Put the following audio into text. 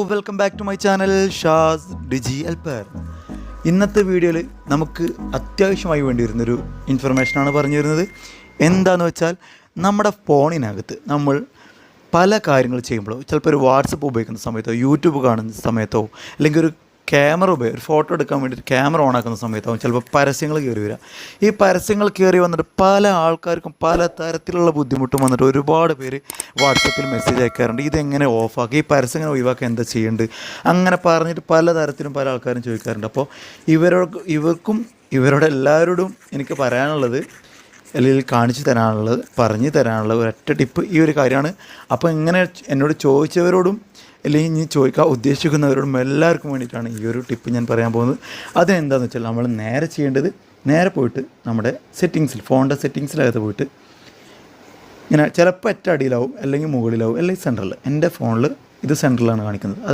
Welcome back to my channel ഷാസ് digi helper. ഇന്നത്തെ വീഡിയോയിൽ നമുക്ക് അത്യാവശ്യമായി വേണ്ടി വരുന്നൊരു ഇൻഫർമേഷനാണ് പറഞ്ഞു തരുന്നത്. എന്താണെന്ന് വെച്ചാൽ നമ്മുടെ ഫോണിനകത്ത് നമ്മൾ പല കാര്യങ്ങൾ ചെയ്യുമ്പോഴോ, ചിലപ്പോൾ ഒരു വാട്സപ്പ് ഉപയോഗിക്കുന്ന സമയത്തോ, യൂട്യൂബ് കാണുന്ന സമയത്തോ, അല്ലെങ്കിൽ ഒരു ക്യാമറ ഒരു ഫോട്ടോ എടുക്കാൻ വേണ്ടിയിട്ട് ക്യാമറ ഓൺ ആക്കുന്ന സമയത്താവും ചിലപ്പോൾ പരസ്യങ്ങൾ കയറി വരിക. ഈ പരസ്യങ്ങൾ കയറി വന്നിട്ട് പല ആൾക്കാർക്കും പല തരത്തിലുള്ള ബുദ്ധിമുട്ടും വന്നിട്ട് ഒരുപാട് പേര് വാട്സപ്പിൽ മെസ്സേജ് അയക്കാറുണ്ട്. ഇതെങ്ങനെ ഓഫാക്കി, ഈ പരസ്യങ്ങൾ ഒഴിവാക്കി എന്താ ചെയ്യേണ്ടത്, അങ്ങനെ പറഞ്ഞിട്ട് പല തരത്തിലും പല ആൾക്കാരും ചോദിക്കാറുണ്ട്. അപ്പോൾ ഇവർക്കും ഇവരോട് എല്ലാവരോടും എനിക്ക് പറയാനുള്ളത്, അല്ലെങ്കിൽ കാണിച്ചു തരാനുള്ളത്, പറഞ്ഞു തരാനുള്ള ഒരൊറ്റ ടിപ്പ് ഈ ഒരു കാര്യമാണ്. അപ്പോൾ ഇങ്ങനെ എന്നോട് ചോദിച്ചവരോടും അല്ലെങ്കിൽ ഇനി ചോദിക്കാൻ ഉദ്ദേശിക്കുന്നവരോടും എല്ലാവർക്കും വേണ്ടിയിട്ടാണ് ഈ ഒരു ടിപ്പ് ഞാൻ പറയാൻ പോകുന്നത്. അതെന്താണെന്ന് വെച്ചാൽ നമ്മൾ നേരെ ചെയ്യേണ്ടത്, നേരെ പോയിട്ട് നമ്മുടെ സെറ്റിങ്സിൽ, ഫോണിൻ്റെ സെറ്റിങ്സിലകത്ത് പോയിട്ട് ഇങ്ങനെ ചിലപ്പോൾ ഏറ്റവും അടിയിലാവും, അല്ലെങ്കിൽ മുകളിലാവും, അല്ലെങ്കിൽ സെൻറ്ററിൽ. എൻ്റെ ഫോണിൽ ഇത് സെൻറ്ററിലാണ് കാണിക്കുന്നത്.